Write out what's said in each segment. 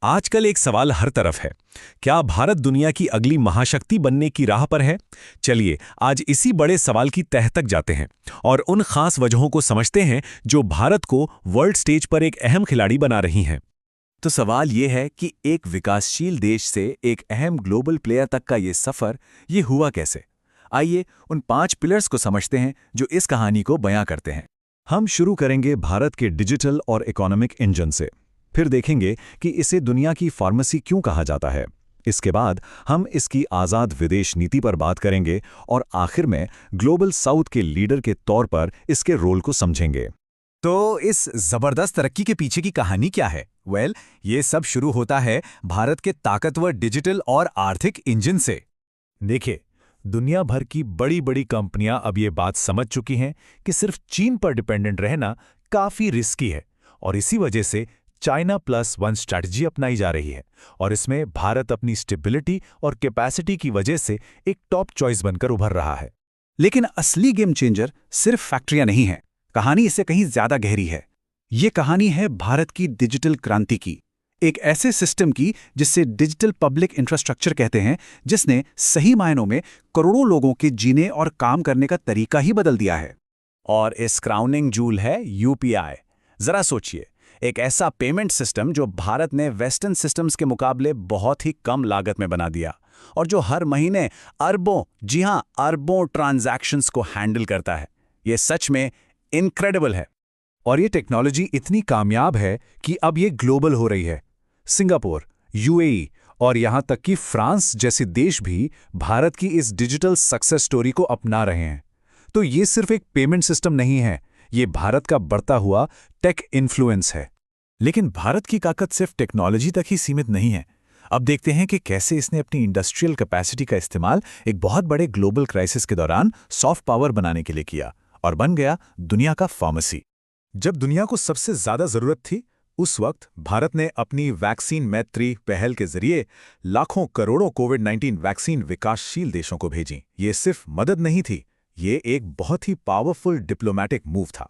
आजकल एक सवाल हर तरफ है। क्या भारत दुनिया की अगली महाशक्ति बनने की राह पर है? चलिए आज इसी बड़े सवाल की तह तक जाते हैं और उन खास वजहों को समझते हैं जो भारत को वर्ल्ड स्टेज पर एक अहम खिलाड़ी बना रही हैं। तो सवाल ये है कि एक विकासशील देश से एक अहम ग्लोबल प्लेयर तक का ये सफ़र ये हुआ कैसे। आइए उन 5 पिलर्स को समझते हैं जो इस कहानी को बयां करते हैं। हम शुरू करेंगे भारत के डिजिटल और इकोनॉमिक इंजन से। फिर देखेंगे कि इसे दुनिया की फार्मेसी क्यों कहा जाता है। इसके बाद हम इसकी आज़ाद विदेश नीति पर बात करेंगे और आखिर में ग्लोबल साउथ के लीडर के तौर पर इसके रोल को समझेंगे। तो इस जबरदस्त तरक्की के पीछे की कहानी क्या है? ये सब शुरू होता है भारत के ताकतवर डिजिटल और आर्थिक इंजन से। देखिए, दुनिया भर की बड़ी बड़ी कंपनियां अब ये बात समझ चुकी हैं कि सिर्फ चीन पर डिपेंडेंट रहना काफी रिस्की है और इसी वजह से चाइना प्लस वन स्ट्रैटेजी अपनाई जा रही है और इसमें भारत अपनी स्टेबिलिटी और कैपेसिटी की वजह से एक टॉप चॉइस बनकर उभर रहा है। लेकिन असली गेम चेंजर सिर्फ फैक्ट्रियां नहीं हैं। कहानी इससे कहीं ज्यादा गहरी है। ये कहानी है भारत की डिजिटल क्रांति की, एक ऐसे सिस्टम की जिससे डिजिटल पब्लिक इंफ्रास्ट्रक्चर कहते हैं, जिसने सही मायनों में करोड़ों लोगों के जीने और काम करने का तरीका ही बदल दिया है। और इस क्राउनिंग जूल है यूपीआई। जरा सोचिए, एक ऐसा पेमेंट सिस्टम जो भारत ने वेस्टर्न सिस्टम्स के मुकाबले बहुत ही कम लागत में बना दिया और जो हर महीने अरबों, जी हां अरबों ट्रांजैक्शंस को हैंडल करता है। ये सच में इनक्रेडिबल है। और ये टेक्नोलॉजी इतनी कामयाब है कि अब ये ग्लोबल हो रही है। सिंगापुर, यूएई और यहाँ तक कि फ्रांस जैसे देश भी भारत की इस डिजिटल सक्सेस स्टोरी को अपना रहे हैं। तो ये सिर्फ एक पेमेंट सिस्टम नहीं है, ये भारत का बढ़ता हुआ टेक इन्फ्लुएंस है। लेकिन भारत की ताकत सिर्फ टेक्नोलॉजी तक ही सीमित नहीं है। अब देखते हैं कि कैसे इसने अपनी इंडस्ट्रियल कैपेसिटी का इस्तेमाल एक बहुत बड़े ग्लोबल क्राइसिस के दौरान सॉफ्ट पावर बनाने के लिए किया और बन गया दुनिया का फार्मेसी। जब दुनिया को सबसे ज्यादा जरूरत थी, उस वक्त भारत ने अपनी वैक्सीन मैत्री पहल के जरिए लाखों करोड़ों कोविड-19 वैक्सीन विकासशील देशों को भेजी। ये सिर्फ मदद नहीं थी, ये एक बहुत ही पावरफुल डिप्लोमैटिक मूव था।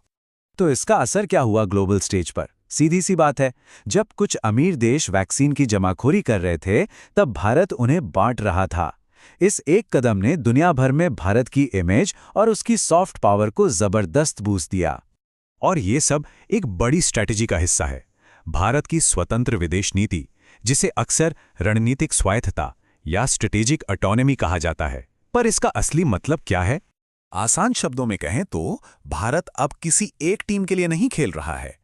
तो इसका असर क्या हुआ ग्लोबल स्टेज पर? सीधी सी बात है, जब कुछ अमीर देश वैक्सीन की जमाखोरी कर रहे थे, तब भारत उन्हें बांट रहा था। इस एक कदम ने दुनिया भर में भारत की इमेज और उसकी सॉफ्ट पावर को जबरदस्त बूस्ट दिया। और ये सब एक बड़ी स्ट्रैटेजी का हिस्सा है, भारत की स्वतंत्र विदेश नीति, जिसे अक्सर रणनीतिक स्वायत्तता या स्ट्रेटेजिक ऑटोनॉमी कहा जाता है। पर इसका असली मतलब क्या है? आसान शब्दों में कहें तो भारत अब किसी एक टीम के लिए नहीं खेल रहा है।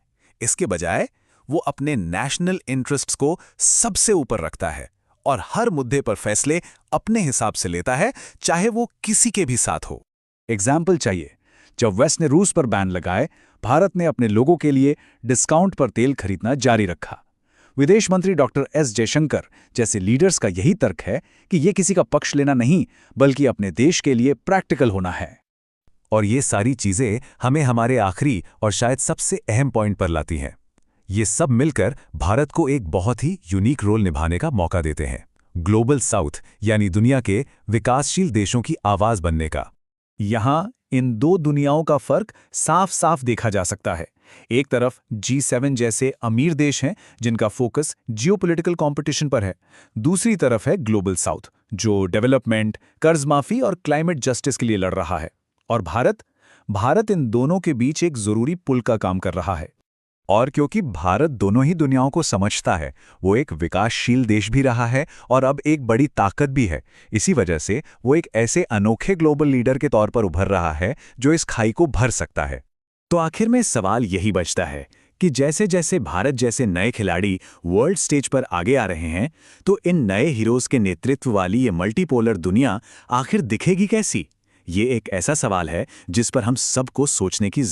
इसके बजाय वो अपने नेशनल इंटरेस्ट्स को सबसे ऊपर रखता है और हर मुद्दे पर फैसले अपने हिसाब से लेता है, चाहे वो किसी के भी साथ हो। एग्जाम्पल चाहिए, जब वेस्ट ने रूस पर बैन लगाए, भारत ने अपने लोगों के लिए डिस्काउंट पर तेल खरीदना जारी रखा। विदेश मंत्री डॉक्टर एस जयशंकर जैसे लीडर्स का यही तर्क है कि ये किसी का पक्ष लेना नहीं, बल्कि अपने देश के लिए प्रैक्टिकल होना है। और ये सारी चीजें हमें हमारे आखिरी और शायद सबसे अहम पॉइंट पर लाती हैं। ये सब मिलकर भारत को एक बहुत ही यूनिक रोल निभाने का मौका देते हैं, ग्लोबल साउथ यानी दुनिया के विकासशील देशों की आवाज बनने का। यहाँ इन दो दुनियाओं का फर्क साफ साफ देखा जा सकता है। एक तरफ G7 जैसे अमीर देश हैं जिनका फोकस जियोपॉलिटिकल कंपटीशन पर है। दूसरी तरफ है ग्लोबल साउथ, जो डेवलपमेंट, कर्ज माफी और क्लाइमेट जस्टिस के लिए लड़ रहा है। और भारत इन दोनों के बीच एक जरूरी पुल का काम कर रहा है। और क्योंकि भारत दोनों ही दुनियाओं को समझता है, वो एक विकासशील देश भी रहा है और अब एक बड़ी ताकत भी है। इसी वजह से वो एक ऐसे अनोखे ग्लोबल लीडर के तौर पर उभर रहा है जो इस खाई को भर सकता है। तो आखिर में सवाल यही बचता है कि जैसे जैसे भारत जैसे नए खिलाड़ी वर्ल्ड स्टेज पर आगे आ रहे हैं, तो इन नए हीरोज के नेतृत्व वाली ये मल्टीपोलर दुनिया आखिर दिखेगी कैसी? ये एक ऐसा सवाल है जिस पर हम सबको सोचने की जरूरत